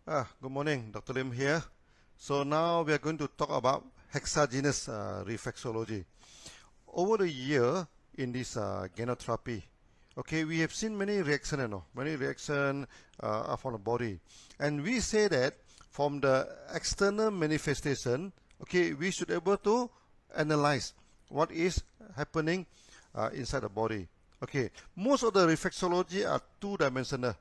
Good morning, Dr. Lim here. So now we are going to talk about hexagenous reflexology. Over the year in this genotherapy, okay, we have seen many reactions, many reactions from the body, and we say that from the external manifestation, okay, we should be able to analyze what is happening inside the body. Okay, most of the reflexology are two-dimensional.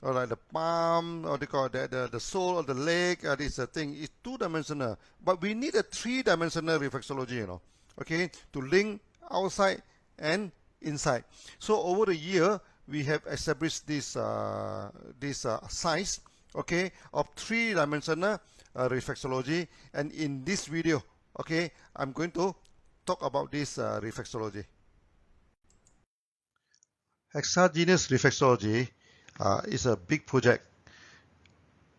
All right, the palm, or they call that the sole of the leg, this thing is two-dimensional. But we need a three-dimensional reflexology, okay, to link outside and inside. So over the year, we have established this science, okay, of three-dimensional reflexology. And in this video, okay, I'm going to talk about this reflexology. Hexagenous reflexology is a big project.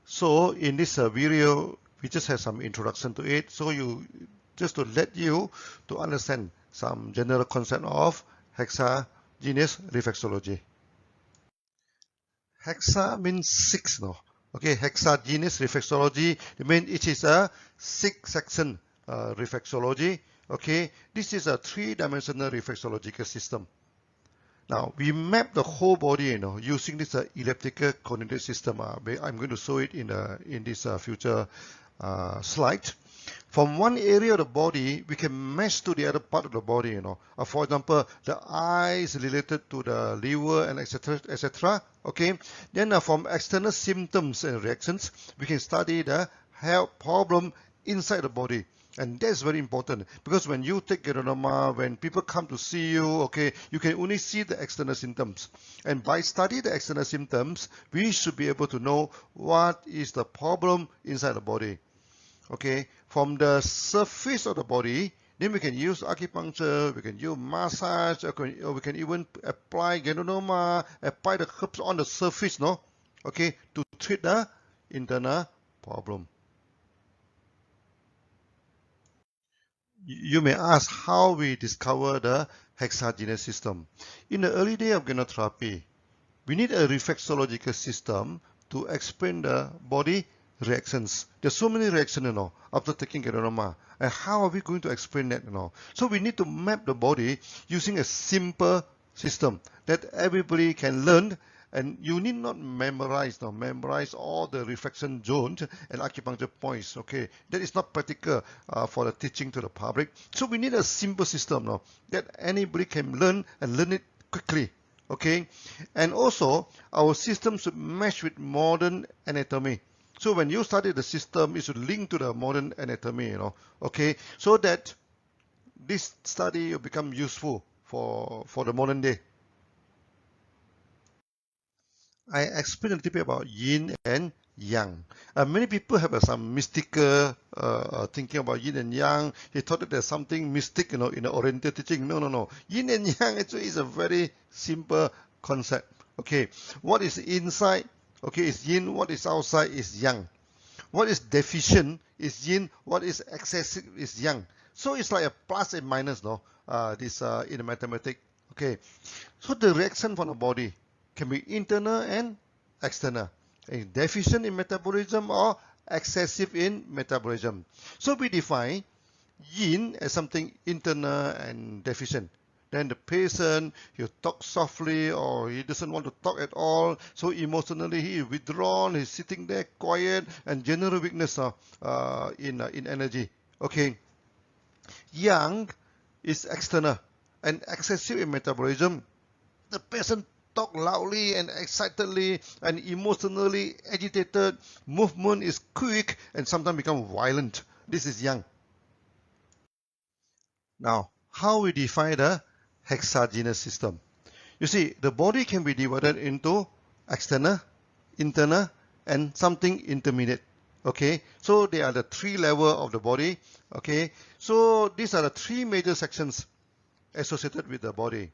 So in this video, we just have some introduction to it. So just to let you to understand some general concept of hexagenous reflexology. Hexa means six, no? Okay, hexagenous reflexology, it means it is a six-section reflexology. Okay, this is a three-dimensional reflexological system. Now, we map the whole body, using this elliptical coordinate system. I'm going to show it in this future slide. From one area of the body, we can match to the other part of the body, For example, the eye is related to the liver and etc., etc. Okay. Then from external symptoms and reactions, we can study the health problem inside the body. And that's very important, because when you take geronoma, when people come to see you, okay, you can only see the external symptoms. And by studying the external symptoms, we should be able to know what is the problem inside the body. Okay, from the surface of the body, then we can use acupuncture, we can use massage, or we can even apply geronoma, apply the herbs on the surface, okay, to treat the internal problem. You may ask how we discover the hexagenous system. In the early day of genotherapy, we need a reflexological system to explain the body reactions. There's so many reactions, after taking geronoma. And how are we going to explain that, So we need to map the body using a simple system that everybody can learn. And you need not memorize all the reflection zones and acupuncture points, okay? That is not practical for the teaching to the public. So we need a simple system that anybody can learn and learn it quickly, okay? And also, our system should match with modern anatomy. So when you study the system, it should link to the modern anatomy, okay? So that this study will become useful for the modern day. I explained a little bit about yin and yang. Many people have some mystical thinking about yin and yang. They thought that there's something mystic, in the Oriental teaching. No. Yin and yang actually is a very simple concept. Okay, what is inside, okay, is yin. What is outside is yang. What is deficient is yin. What is excessive is yang. So it's like a plus and minus, this in the mathematics. Okay, so the reaction from the body can be internal and external, deficient in metabolism or excessive in metabolism. So we define yin as something internal and deficient. Then the patient, he talk softly or he doesn't want to talk at all. So emotionally he is withdrawn, he's sitting there quiet, and general weakness in energy. Okay. Yang is external and excessive in metabolism. The patient talk loudly and excitedly and emotionally agitated. Movement is quick and sometimes become violent. This is yang. Now, how we define the hexagenous system? You see, the body can be divided into external, internal, and something intermediate. Okay, so they are the three levels of the body. Okay, so these are the three major sections associated with the body.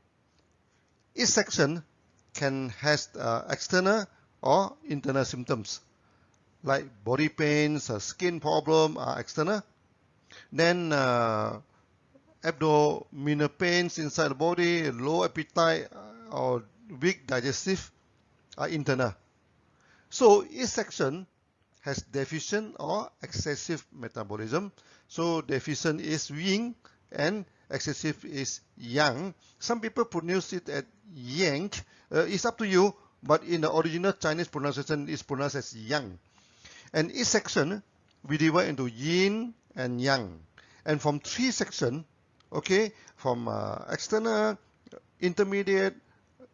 Each section can have external or internal symptoms, like body pains, skin problem are external. Then abdominal pains inside the body, low appetite or weak digestive are internal. So each section has deficient or excessive metabolism. So deficient is yin and excessive is yang. Some people pronounce it as yang. It's up to you, but in the original Chinese pronunciation, it's pronounced as yang. And each section we divide into yin and yang. And from 3 sections, okay, from external, intermediate,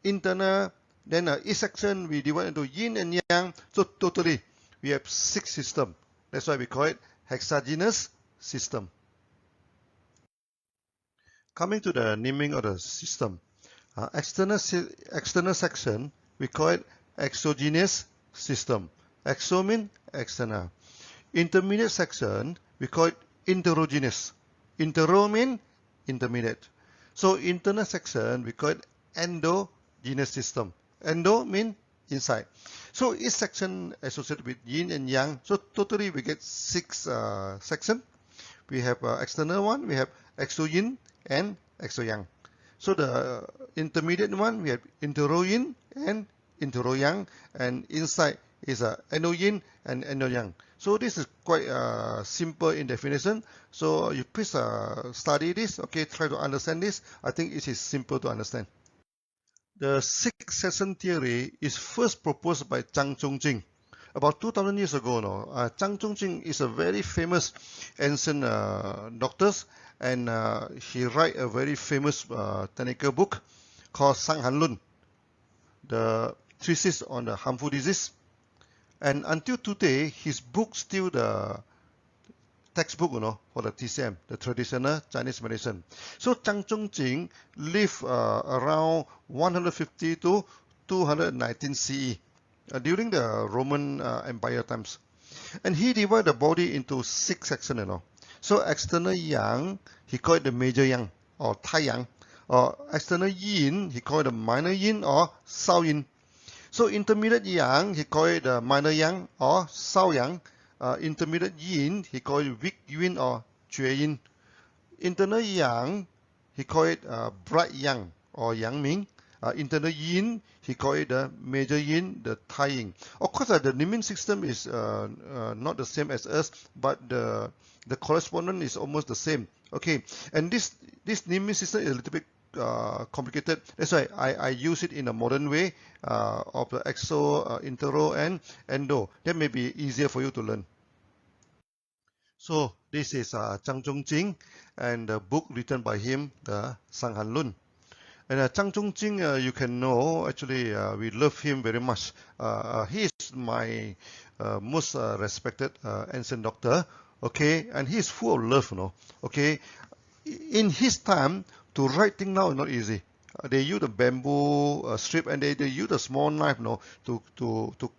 internal, then each section we divide into yin and yang. So totally we have 6 systems. That's why we call it hexagenous system. Coming to the naming of the system, external section we call it exogenous system. Exo means external. Intermediate section we call it interogenous. Intero means intermediate. So internal section we call it endogenous system. Endo means inside. So each section associated with yin and yang. So totally we get 6 sections. We have external one, we have exo yin and exo yang. So the intermediate one we have intero yin and intero yang, and inside is endo yin and endo yang. So this is quite simple in definition. So you please study this. Okay, try to understand this. I think it is simple to understand. The 6-session theory is first proposed by Zhang Zhongjing about 2000 years ago. Zhang Zhongjing is a very famous ancient doctor, and he write a very famous technical book called Sang Han Lun, the thesis on the harmful disease. And until today, his book still the textbook, for the TCM, the traditional Chinese medicine. So Zhang Zhongjing lived around 150 to 219 CE during the Roman Empire times, and he divided the body into 6 sections. So external yang, he called it the major yang or tai yang, or external yin, he called it the minor yin or sao yin. So intermediate yang, he called it the minor yang or sao yang. Intermediate yin, he called it weak yin or jue yin. Internal yang, he called it bright yang or yang ming. Internal yin, he called it the major yin, the tai yin. Of course, the naming system is not the same as us, but the correspondence is almost the same. Okay, and this naming system is a little bit complicated. That's why I use it in a modern way of the exo, intero, and endo. That may be easier for you to learn. So this is Zhang Zhongjing, and the book written by him, the Sang Han Lun. And Zhang Zhongjing, you can know, actually, we love him very much. He is my most respected ancient doctor, okay, and he is full of love, okay. In his time, to write things now is not easy. They use the bamboo strip, and they use a small knife, to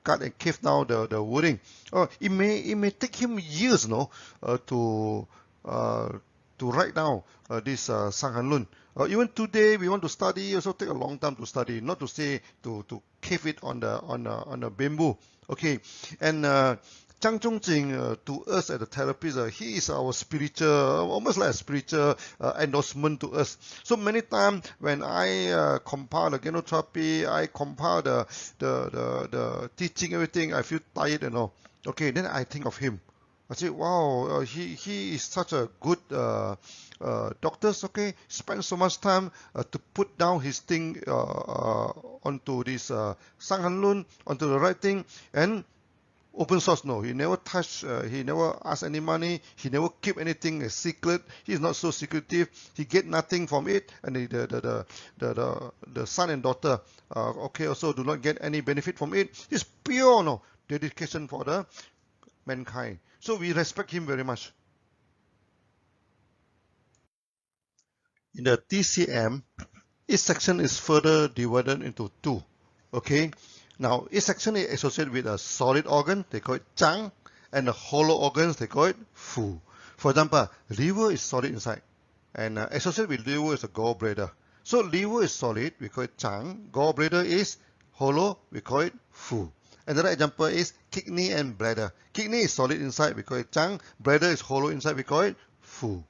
cut and carve down the wording. It may take him years, to write down this Sang Han Lun. Even today, we want to study, also take a long time to study, not to say to carve it on the bamboo. Okay, and Zhang Zhongjing, to us as a therapist, he is our spiritual, almost like a spiritual endorsement to us. So many times when I compile the genotherapy, I compile the teaching, everything, I feel tired, Okay, then I think of him. I say, wow, he is such a good doctor, okay, spend so much time to put down his thing onto this Sang Han Lun, onto the writing, and open source, no. He never touched, he never asked any money, he never keep anything a secret. He's not so secretive. He get nothing from it, and the son and daughter, okay, also do not get any benefit from it. It's pure, dedication for the mankind. So we respect him very much. In the TCM, each section is further divided into 2. Okay. Now, each section is associated with a solid organ, they call it Zhang, and the hollow organs, they call it Fu. For example, liver is solid inside, and associated with liver is a gallbladder. So liver is solid, we call it Zhang. Gallbladder is hollow, we call it Fu. Another example is kidney and bladder. Kidney is solid inside, we call it Zhang. Bladder is hollow inside, we call it Fu.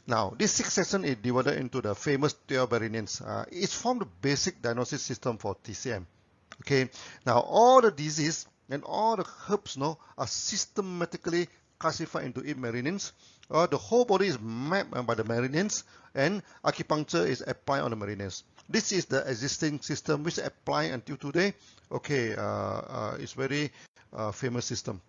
Now, this 6 section is divided into the famous 12 variants. It's from the basic diagnosis system for TCM. Okay, now all the disease and all the herbs are systematically classified into 8 meridians. The whole body is mapped by the meridians, and acupuncture is applied on the meridians. This is the existing system which apply until today. Okay, it's very famous system.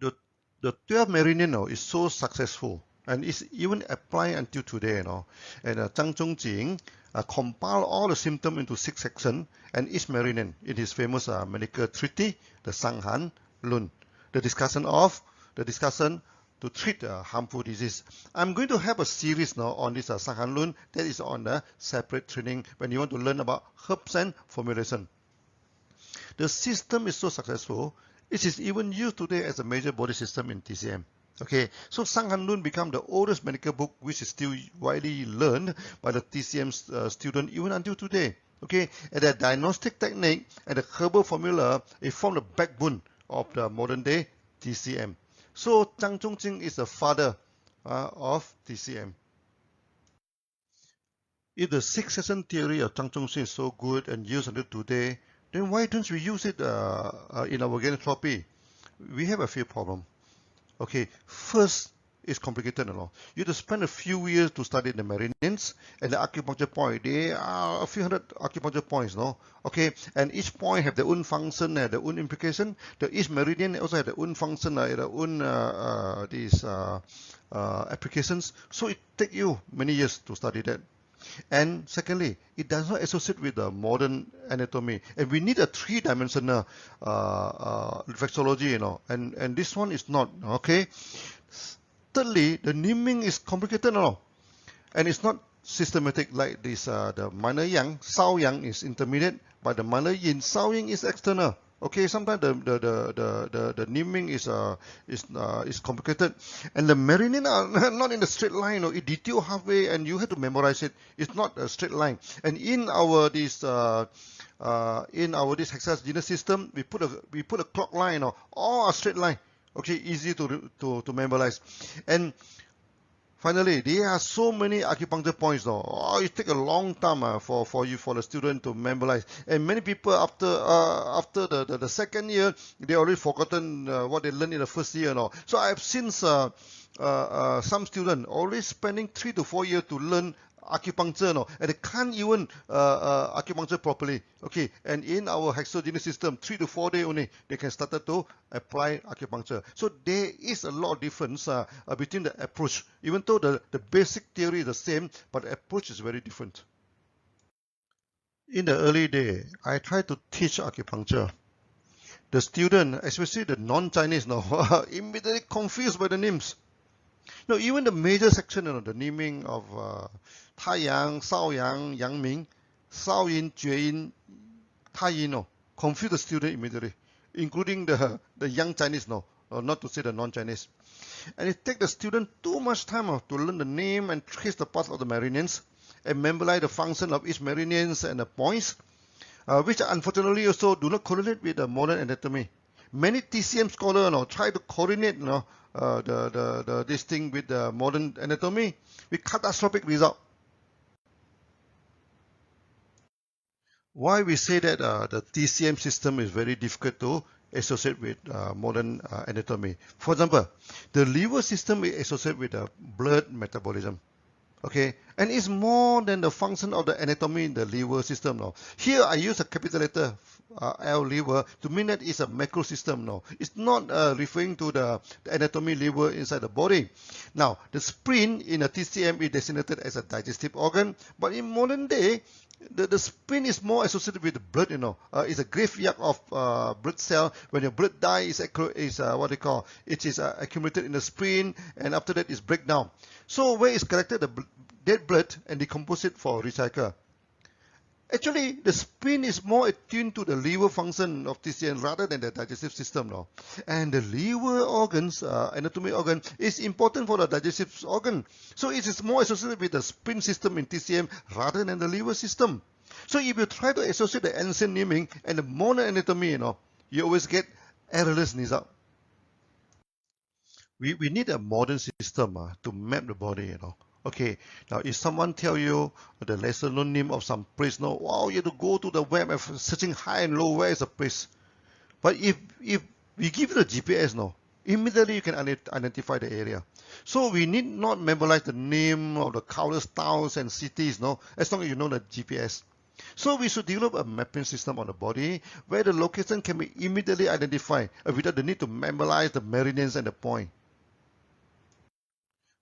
The 12 meridian is so successful and is even applied until today. And Zhang Zhongjing compiled all the symptoms into 6 sections, and each meridian in his famous medical treatise, the Sanghan Lun, the discussion to treat harmful disease. I'm going to have a series now on this Sanghan Lun that is on the separate training when you want to learn about herbs and formulation. The system is so successful, it is even used today as a major body system in TCM. Okay, so Sanghan Lun become the oldest medical book which is still widely learned by the TCM student even until today. Okay, and the diagnostic technique and the herbal formula, it form the backbone of the modern day TCM. So Zhang Zhongjing is the father of TCM. If the 6-session theory of Zhang Zhongjing is so good and used until today, then why don't we use it in our organic therapy? We have a few problems. Okay, first, it's complicated. You have to spend a few years to study the meridians and the acupuncture point. There are a few hundred acupuncture points, Okay, and each point have their own function and their own implication. Each meridian also have their own function, their own applications. So it takes you many years to study that. And secondly, it does not associate with the modern anatomy, and we need a 3-dimensional reflexology, and this one is not. Okay. Thirdly, the naming is complicated, and it's not systematic like this. The minor yang, Sao Yang is intermediate, but the minor yin, Sao Yin is external. Okay, sometimes the naming is complicated, and the meridian are not in the straight line. It detail halfway, and you have to memorize it. It's not a straight line. And in our this hexagonal system, we put a clock line. All a straight line. Okay, easy to memorize. And finally, there are so many acupuncture points now. It takes a long time for the student to memorize. And many people after the second year, they already forgotten what they learned in the first year now. So I have seen some students already spending 3 to 4 years to learn acupuncture and they can't even acupuncture properly. Okay, and in our hexagonal system, 3 to 4 days only they can start to apply acupuncture. So there is a lot of difference between the approach, even though the basic theory is the same, but the approach is very different. In the early day, I tried to teach acupuncture. The student, especially the non-Chinese now, immediately confused by the names. Even the major section, the naming of Taiyang, Shaoyang, Yangming, Shaoyin, Jueyin, Taiyin, confuse the student immediately, including the young Chinese, not to say the non-Chinese. And it takes the student too much time to learn the name and trace the path of the meridians and memorize the function of each meridians and the points, which unfortunately also do not correlate with the modern anatomy. Many TCM scholars try to coordinate this thing with the modern anatomy with catastrophic result. Why we say that the TCM system is very difficult to associate with modern anatomy. For example, the liver system is associated with blood metabolism. Okay, and it's more than the function of the anatomy in the liver system now. Here I use a capital letter L, liver, to mean that it's a macro system now. It's not referring to the anatomy liver inside the body. Now, the spleen in a TCM is designated as a digestive organ, but in modern day, the spleen is more associated with the blood, It's a graveyard of blood cell. When your blood dies, is what they call, it is accumulated in the spleen, and after that, it's break down. So where is collected the dead blood and decompose it for recycle? Actually, the spleen is more attuned to the liver function of TCM rather than the digestive system now. And the liver organs, anatomy organ, is important for the digestive organ. So it is more associated with the spleen system in TCM rather than the liver system. So if you try to associate the ancient naming and the modern anatomy, you always get errorless result. We need a modern system to map the body, Okay, now if someone tell you the lesser known name of some place, no, wow, you have to go to the web and searching high and low, where is the place? But if we give you the GPS, no, immediately you can identify the area. So we need not memorize the name of the countless towns and cities, no, as long as you know the GPS. So we should develop a mapping system on the body where the location can be immediately identified without the need to memorize the meridians and the point.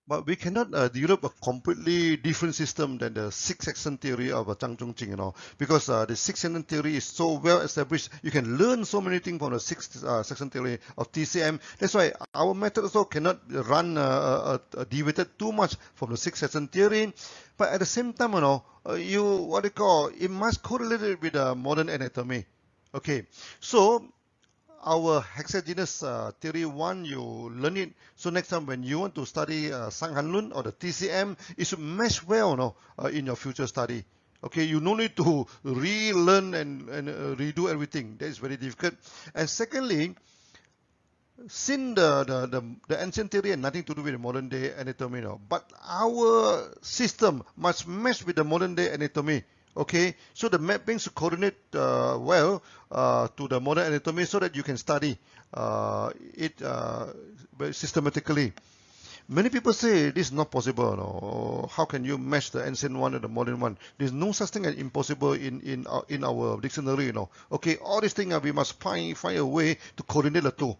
But we cannot develop a completely different system than the six-section theory of Zhang Zhongjing, because the six-section theory is so well established. You can learn so many things from the six-section theory of TCM. That's why our method also cannot run deviated too much from the six-section theory. But at the same time, it must correlate with modern anatomy. Okay, so our hexagenous theory 1, you learn it. So next time when you want to study Sanghanlun or the TCM, it should mesh well in your future study. Okay, you no need to relearn and redo everything. That is very difficult. And secondly, since the ancient theory had nothing to do with the modern day anatomy, but our system must mesh with the modern day anatomy. Okay, so the mapping should coordinate well to the modern anatomy so that you can study it very systematically. Many people say this is not possible. No? How can you match the ancient one and the modern one? There's no such thing as impossible in our dictionary. Okay, all these things we must find a way to coordinate the two.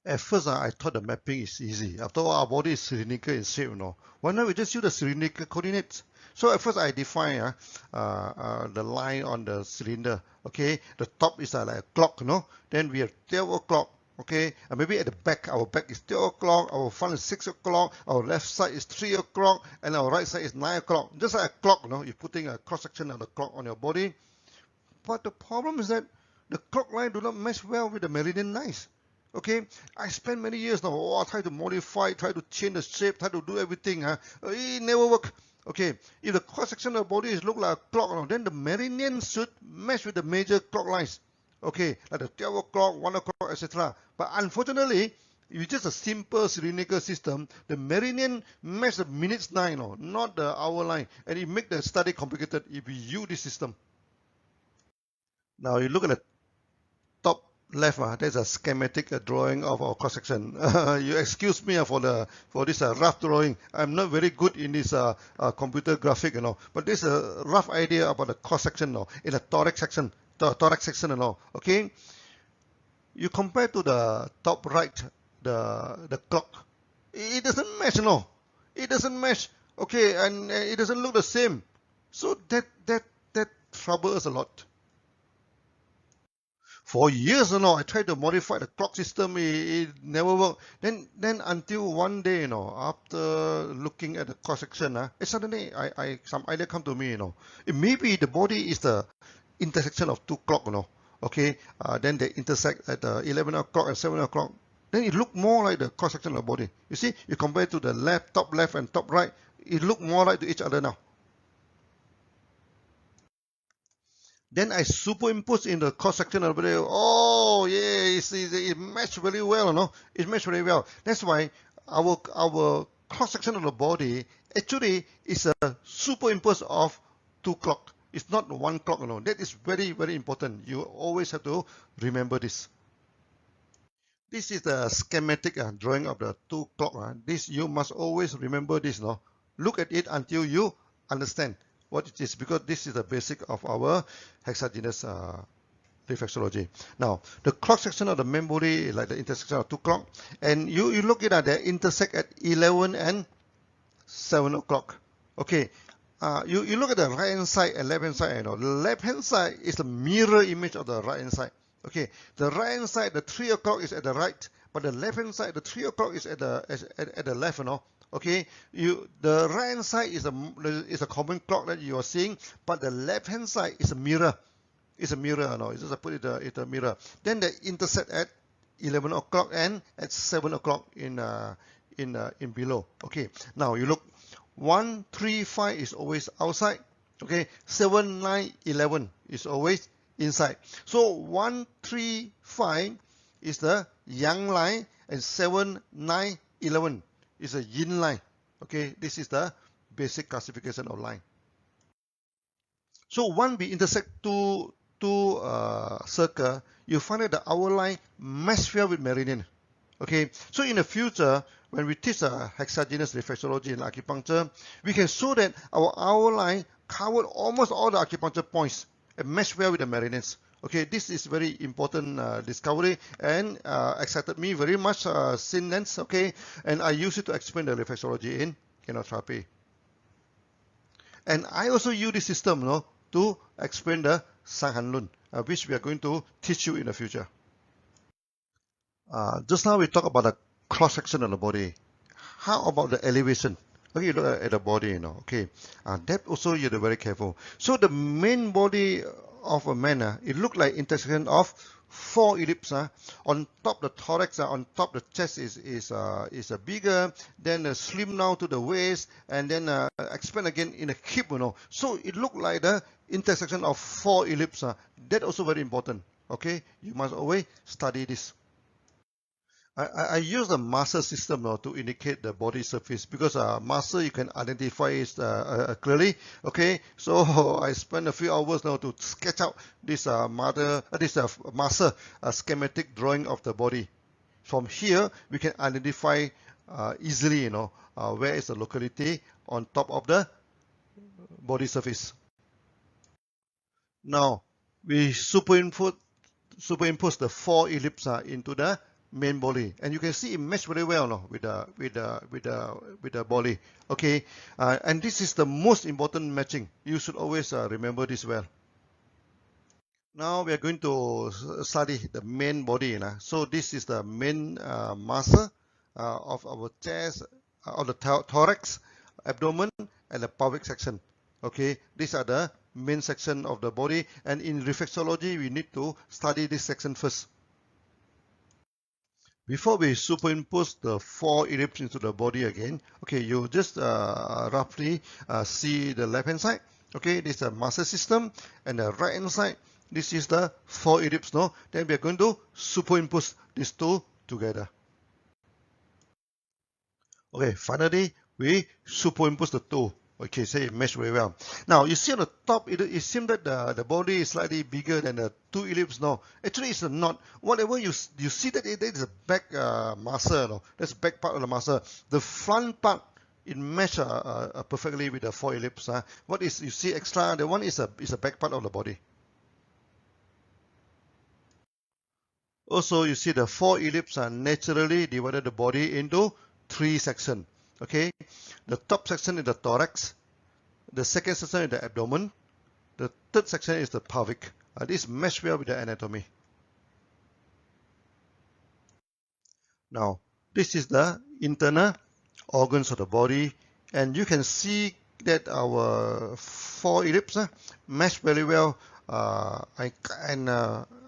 At first, I thought the mapping is easy. After all, our body is cylindrical in shape, Why not we just use the cylindrical coordinates? So at first, I define the line on the cylinder. Okay, the top is like a clock, Then we have 12 o'clock. Okay, and maybe at the back, our back is 12 o'clock, our front is 6 o'clock, our left side is 3 o'clock, and our right side is 9 o'clock. Just like a clock, You're putting a cross section of the clock on your body. But the problem is that the clock line do not match well with the meridian lines. Okay, I spent many years now. I try to modify, try to change the shape, try to do everything. It never work. Okay, if the cross section of the body is look like a clock, then the meridian should match with the major clock lines. Okay, like the 12 o'clock, 1 o'clock, etc. But unfortunately, if it's just a simple cylindrical system, the meridian match the minutes line, not the hour line, and it make the study complicated if we use this system. Now you look at the top left, there's a schematic drawing of our cross section. You excuse me for this rough drawing. I'm not very good in this computer graphic, but this is a rough idea about the cross section, in the thorax section, Okay, you compare to the top right, the clock. It doesn't match, It doesn't match. Okay, and it doesn't look the same. So that troubles us a lot. For years, I tried to modify the clock system. It never worked. Then until one day, after looking at the cross section, suddenly some idea come to me. Maybe the body is the intersection of two clocks. Okay, then they intersect at 11 o'clock and 7 o'clock. Then it look more like the cross section of the body. You see, you compare to the top left and top right, it look more like to each other now. Then I superimpose in the cross section of the body. Oh yeah, it matched very well, It matched very well. That's why our cross section of the body actually is a superimpose of two clock. It's not one clock, That is very, very important. You always have to remember this. This is the schematic drawing of the two clock. This you must always remember this, Look at it until you understand what it is, because this is the basic of our hexagenous reflexology. Now, the cross section of the main body is like the intersection of two clock, and you look at it, they intersect at 11 and 7 o'clock. Okay, you look at the right hand side and left hand side. The left hand side is the mirror image of the right hand side. Okay, the right hand side, the 3 o'clock is at the right, but the left hand side, the 3 o'clock is at the left. Okay, the right hand side is a common clock that you are seeing, but the left hand side is a mirror. It's a mirror, It's just put it a mirror. Then they intersect at 11 o'clock and at 7 o'clock in below. Okay, now you look. 1, 3, 5 is always outside. Okay, 7, 9, 11 is always inside. So 1, 3, 5 is the yang line, and 7, 9, 11 is a yin line. Okay, this is the basic classification of line. So when we intersect two circle, you find that the hour line match well with meridian. Okay, so in the future, when we teach hexagenous reflexology and acupuncture, we can show that our hour line covered almost all the acupuncture points and match well with the meridians. Okay, this is very important discovery and excited me very much since then. Okay, and I use it to explain the reflexology in kinotherapy. And I also use this system, to explain the Sanghan Lun, which we are going to teach you in the future. Just now we talked about the cross section of the body. How about the elevation? Okay, you look at the body, okay. That also you have to be very careful. So the main body of a man, it looks like intersection of 4 ellipses. On top the thorax, on top the chest is bigger, then slim down to the waist, and then expand again in the hip, So it looks like the intersection of 4 ellipses. That also very important. Okay, you must always study this. I use the master system to indicate the body surface because master you can identify it clearly. Okay, so I spent a few hours now to sketch out this master schematic drawing of the body. From here we can identify easily, where is the locality on top of the body surface. Now we superimpose the 4 ellipses into the main body, and you can see it match very well with the body. Okay, and this is the most important matching. You should always remember this well. Now we are going to study the main body. So this is the main muscle of our chest, of the thorax, abdomen, and the pelvic section. Okay, these are the main section of the body, and in reflexology we need to study this section first. Before we superimpose the 4 ellipses into the body again, okay, you just roughly see the left hand side. Okay, this is the muscle system, and the right hand side, this is the 4 ellipses. Then we are going to superimpose these two together. Okay, finally we superimpose the two. Okay, so it matches very well. Now you see on the top, it seems that the body is slightly bigger than the 2 ellipses. No, actually it's not. Whatever you see that it is a back muscle. That's the back part of the muscle. The front part it matches perfectly with the 4 ellipses. What is you see extra? The one is a back part of the body. Also, you see the 4 ellipses are naturally divided the body into 3 sections. Okay, the top section is the thorax, the second section is the abdomen, the third section is the pelvic. This match well with the anatomy. Now, this is the internal organs of the body, and you can see that our 4 ellipses match very well and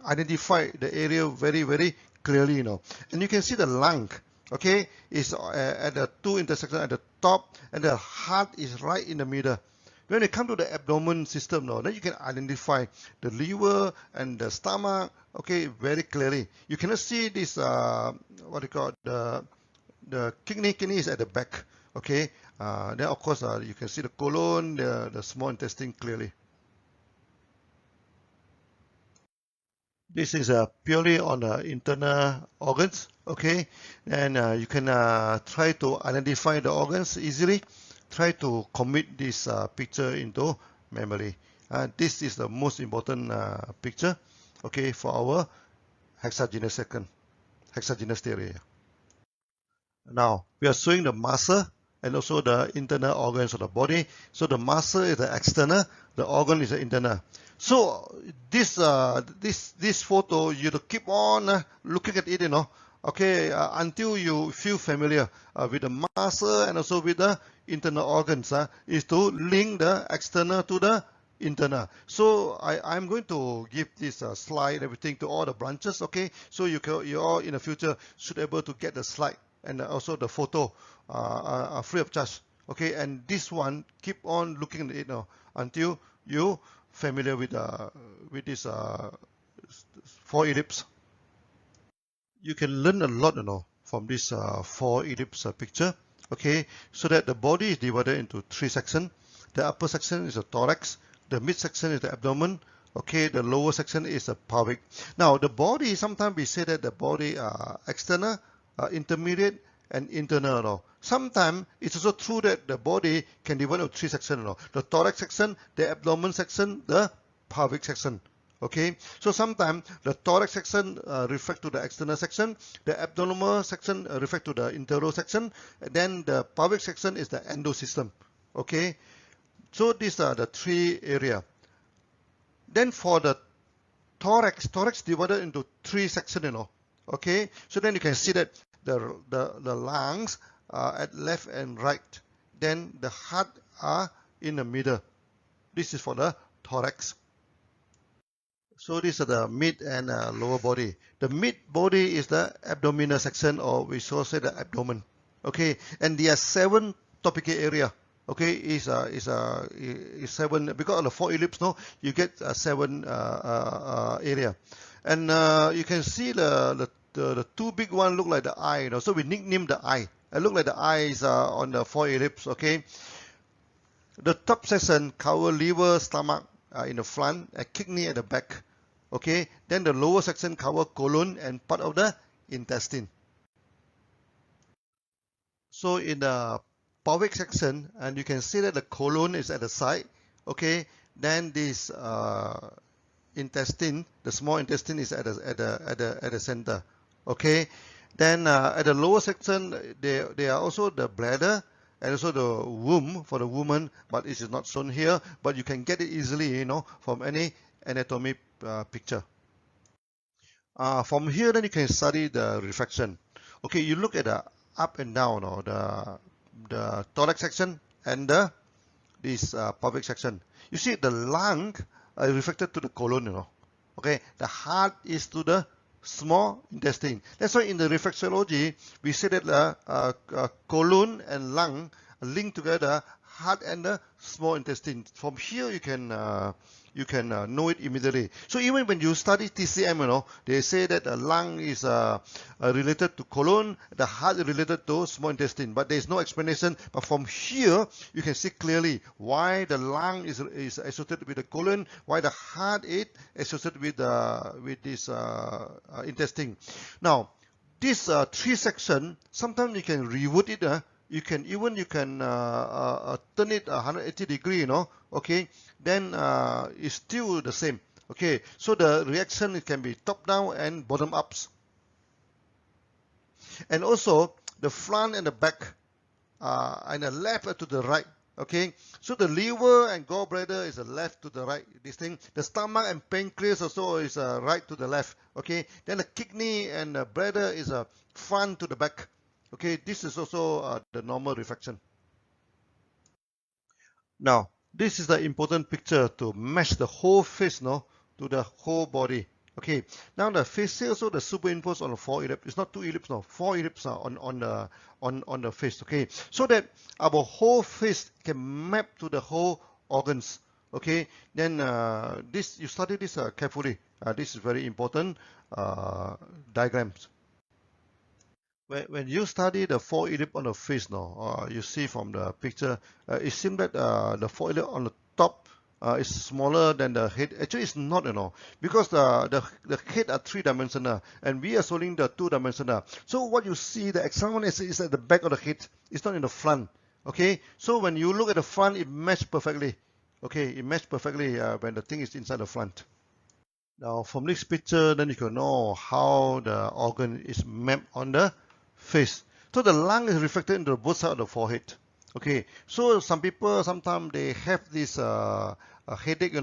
identify the area very, very clearly. And you can see the lung. Okay, is at the 2 intersections at the top, and the heart is right in the middle. When it comes to the abdomen system then you can identify the liver and the stomach, okay, very clearly. You cannot see this, what you call the kidney is at the back, okay. Then of course you can see the colon, the small intestine clearly. This is purely on the internal organs, okay, and you can try to identify the organs easily. Try to commit this picture into memory. This is the most important picture, okay, for our hexagenous theory. Now we are showing the muscle and also the internal organs of the body. So the muscle is the external, the organ is the internal. So this photo you have to keep on looking at it, okay, until you feel familiar with the muscle and also with the internal organs. Is to link the external to the internal. So I'm going to give this slide everything to all the branches, okay. So you all in the future should be able to get the slide and also the photo free of charge, okay. And this one, keep on looking at it until you familiar with this 4 ellipse. You can learn a lot from this 4 ellipse picture. Okay, so that the body is divided into three sections. The upper section is the thorax, the mid section is the abdomen, okay, the lower section is the pelvic. Now the body, sometimes we say that the body are external, intermediate, and internal. No? Sometimes it's also true that the body can divide into three sections. No? The thorax section, the abdomen section, the pelvic section. Okay, so sometimes the thorax section refers to the external section, the abdominal section refers to the internal section, and then the pelvic section is the endosystem. Okay, so these are the three areas. Then for the thorax divided into three sections, Okay, so then you can see that the lungs are at left and right. Then the heart are in the middle. This is for the thorax. So these are the mid and lower body. The mid body is the abdominal section, or we also say the abdomen. Okay, and there are 7 topical area. Okay, is seven, because of the 4 ellipse. No, you get 7 area, and you can see the 2 big one look like the eye. So we nickname the eye. It look like the eyes on the 4 ellipse. Okay, the top section cover liver, stomach in the front, and kidney at the back. Okay, then the lower section cover colon and part of the intestine. So in the pelvic section, and you can see that the colon is at the side. Okay, then this intestine, the small intestine, is at the center. Okay, then at the lower section, there are also the bladder and also the womb for the woman, but it is not shown here. But you can get it easily, from any anatomy picture. From here, then you can study the refraction. Okay, you look at the up and down, or the thorax section and this pelvic section. You see the lung reflected to the colon, Okay, the heart is to the small intestine. That's why in the reflexology, we say that the colon and lung link together, heart and the small intestine. From here, you can know it immediately. So even when you study TCM, they say that the lung is related to colon, the heart is related to small intestine, but there is no explanation. But from here, you can see clearly why the lung is associated with the colon, why the heart is associated with this intestine. Now, this 3 section, sometimes you can reword it. You can turn it 180 degree, Okay, then it's still the same. Okay, so the reaction, it can be top down and bottom ups, and also the front and the back, and the left to the right. Okay, so the liver and gallbladder is the left to the right. This thing, the stomach and pancreas also is right to the left. Okay, then the kidney and the bladder is front to the back. Okay, this is also the normal refraction. Now, this is the important picture to match the whole face, to the whole body. Okay, now the face also the superimposed on the 4 ellipse. It's not 2 ellipse, 4 ellipse on the face. Okay, so that our whole face can map to the whole organs. Okay, then you study this carefully. This is very important diagrams. When you study the 4 ellipse on the face, you see from the picture, it seems that the 4 ellipse on the top is smaller than the head. Actually, it's not, because the head are 3-dimensional, and we are showing the 2-dimensional. So what you see, the external is at the back of the head. It's not in the front. Okay, so when you look at the front, it matches perfectly. Okay, it matches perfectly when the thing is inside the front. Now, from this picture, then you can know how the organ is mapped on the face. So the lung is reflected into both sides of the forehead. Okay, so some people sometimes they have this headache,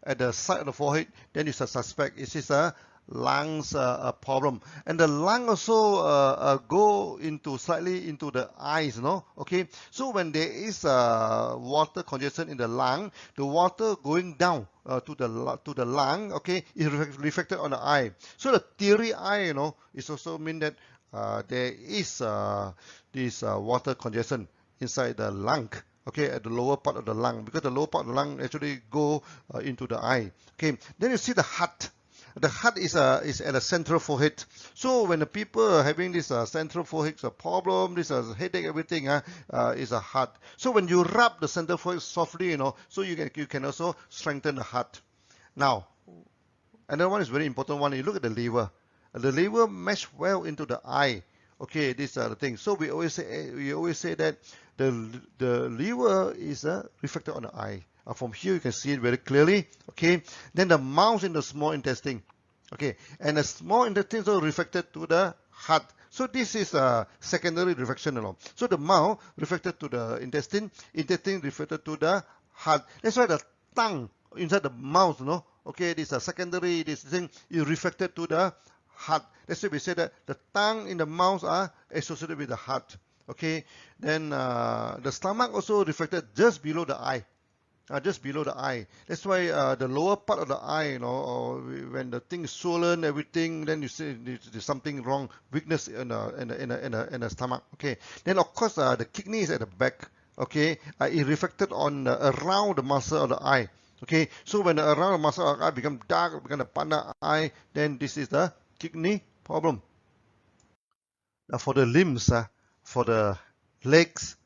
at the side of the forehead. Then you suspect it is a lungs problem, and the lung also go slightly into the eyes, Okay, so when there is water congestion in the lung, the water going down to the lung, okay, is reflected on the eye. So the teary eye, is also mean that there is this water congestion inside the lung, okay, at the lower part of the lung, because the lower part of the lung actually go into the eye. Okay, then you see the heart. The heart is at the central forehead. So when the people are having this central forehead problem, this headache, everything is a heart. So when you rub the central forehead softly, so you can also strengthen the heart. Now, another one is very important one. You look at the liver. The liver mesh well into the eye. Okay, these are the things. So we always say that the liver is reflected on the eye. From here you can see it very clearly. Okay, then the mouth in the small intestine. Okay, and the small intestine is also reflected to the heart. So this is a secondary reflection. So the mouth reflected to the intestine reflected to the heart. That's why the tongue inside the mouth, okay, this is a secondary, this thing is reflected to the heart. That's why we say that the tongue in the mouth are associated with the heart. Okay, then the stomach also reflected just below the eye. Just below the eye. That's why the lower part of the eye, or when the thing is swollen, everything, then you see there's something wrong, weakness in the stomach. Okay. Then of course the kidney is at the back. Okay. It reflected on around the muscle of the eye. Okay. So when around the muscle of the eye become dark, become the panda eye, then this is the kidney problem. Now for the limbs, for the legs,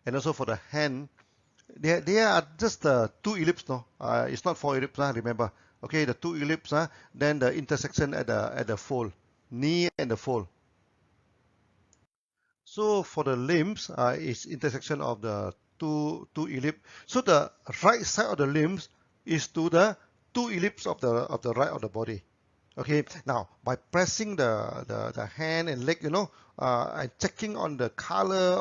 and also for the hand. They are just two ellipses, no? It's not four ellipses, remember. Okay, the two ellipses, then the intersection at the fold, knee and the fold. So for the limbs, it's intersection of the two ellipse. So the right side of the limbs is to the two ellipse of the right of the body. Okay, now by pressing the hand and leg, and checking on the color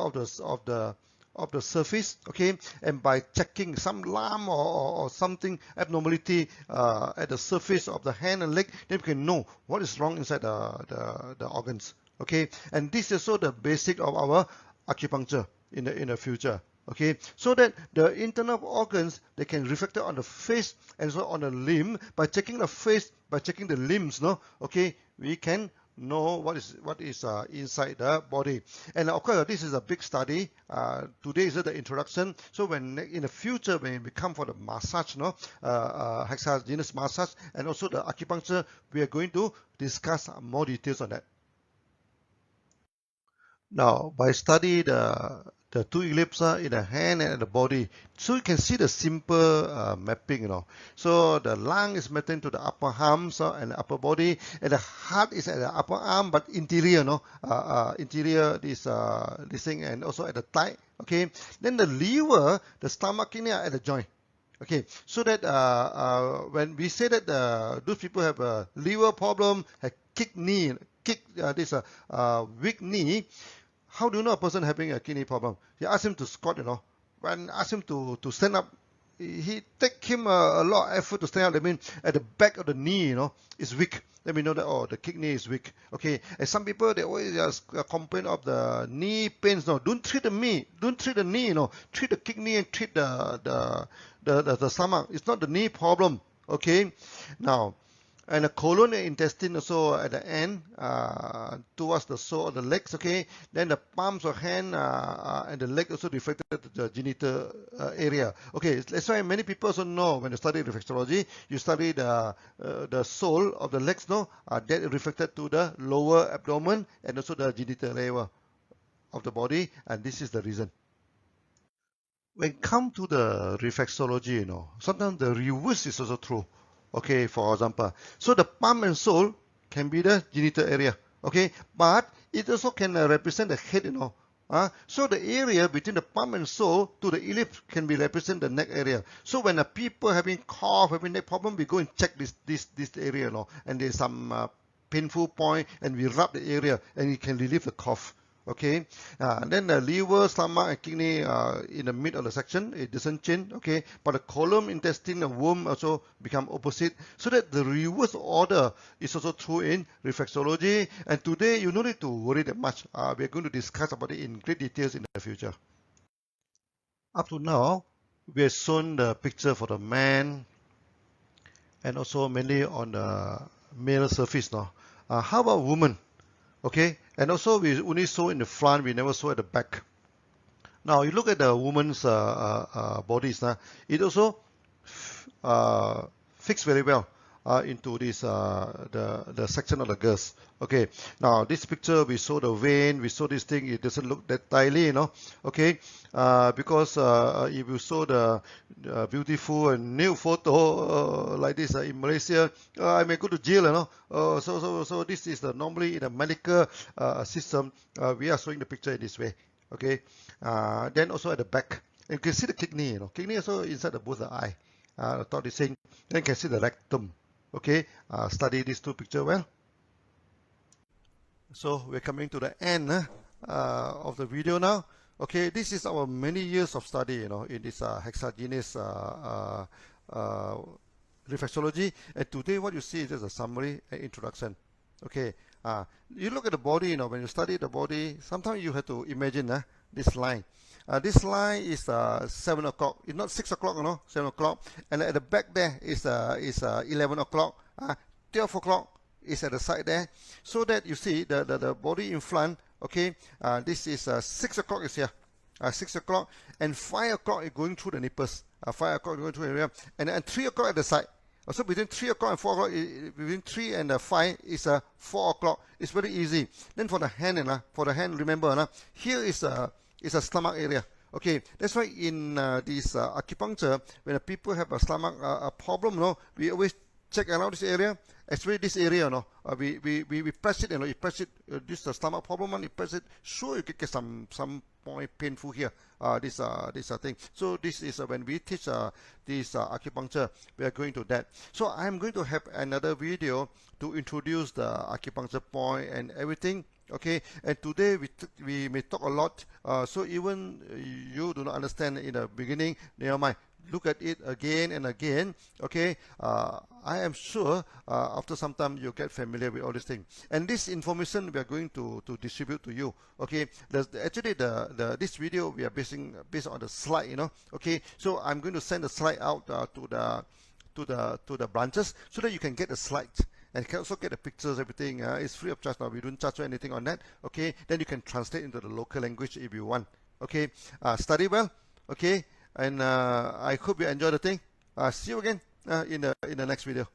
of the surface, okay, and by checking some lump or something abnormality at the surface of the hand and leg, then we can know what is wrong inside the organs. Okay, and this is also the basic of our acupuncture in the future. Okay, so that the internal organs, they can reflect it on the face and so on the limb. By checking the face, by checking the limbs, okay, we can know what is inside the body. And of course, this is a big study. Today is the introduction. So when in the future, when we come for the massage, hexagenous massage, and also the acupuncture, we are going to discuss more details on that. Now, by study the two ellipses in the hand and the body, so you can see the simple mapping, So the lung is mapping to the upper arms and the upper body, and the heart is at the upper arm, but interior, interior this thing, and also at the thigh. Okay, then the liver, the stomach, kidney are at the joint. Okay, so that when we say that those people have a liver problem, have weak knee. How do you know a person having a kidney problem? You ask him to squat, When ask him to stand up, he take him a lot of effort to stand up. That means at the back of the knee, is weak. Let me know that, the kidney is weak. Okay, and some people, they always just complain of the knee pains. No, don't treat the knee. Don't treat the knee. Treat the kidney and treat the stomach. It's not the knee problem. Okay, now. And the colon and intestine also at the end, towards the sole of the legs, okay? Then the palms of hand and the leg also reflected to the genital area. Okay, that's why many people also know when you study reflexology, you study the sole of the legs, that reflected to the lower abdomen and also the genital area of the body, and this is the reason. When it comes to the reflexology, sometimes the reverse is also true. Okay, for example, so the palm and sole can be the genital area, okay, but it also can represent the head, so the area between the palm and sole to the ellipse can be represent the neck area. So when the people having cough, having neck problem, we go and check this area, and there's some painful point, and we rub the area, and it can relieve the cough. Okay, and then the liver, stomach, and kidney in the mid of the section, it doesn't change. Okay, but the colon, intestine, and womb also become opposite. So that the reverse order is also true in reflexology. And today you don't need to worry that much. We are going to discuss about it in great details in the future. Up to now, we have shown the picture for the man, and also mainly on the male surface now. How about women? Okay, and also we only saw in the front, we never saw at the back. Now you look at the woman's bodies, it also fixed very well. into this the section of the girls. Okay, now this picture we saw the vein, we saw this thing, it doesn't look that tightly, okay, because if you saw the beautiful and new photo like this in Malaysia, I may go to jail, so this is the normally in a medical system, we are showing the picture in this way. Okay, then also at the back, and you can see the kidney, kidney also inside the both the eye, the thought is saying, then you can see the rectum. Okay, study these two pictures well. So we're coming to the end of the video now. Okay, this is our many years of study, in this hexagenous reflexology. And today what you see is just a summary and introduction. Okay, you look at the body, when you study the body, sometimes you have to imagine this line. This line is 7 o'clock. It's not 6 o'clock, 7 o'clock. And at the back there is 11 o'clock. 12 o'clock is at the side there. So that you see the body in front, okay, this is 6 o'clock is here. 6 o'clock. And 5 o'clock is going through the nipples. 5 o'clock going through the area. And 3 o'clock at the side. So between 3 o'clock and 4 o'clock, between 3 and 5 is 4 o'clock. It's very easy. Then for the hand, remember, here is a stomach area. Okay, that's why in this acupuncture, when people have a stomach problem, we always check around this area, especially this area. We press it, you press it. This stomach problem, you press it. Sure, you can get some point painful here. This thing. So this is when we teach this acupuncture, we are going to that. So I'm going to have another video to introduce the acupuncture point and everything. Okay, and today we may talk a lot, so even you do not understand in the beginning, never mind, look at it again and again. Okay, I am sure after some time you'll get familiar with all these things, and this information we are going to distribute to you. Okay, actually this video we are based on the slide, okay, so I'm going to send the slide out to the branches so that you can get the slides. And you can also get the pictures, everything. It's free of charge now. We don't charge you anything on that. Okay, then you can translate into the local language if you want. Okay, study well. Okay, and I hope you enjoy the thing. See you again in the next video.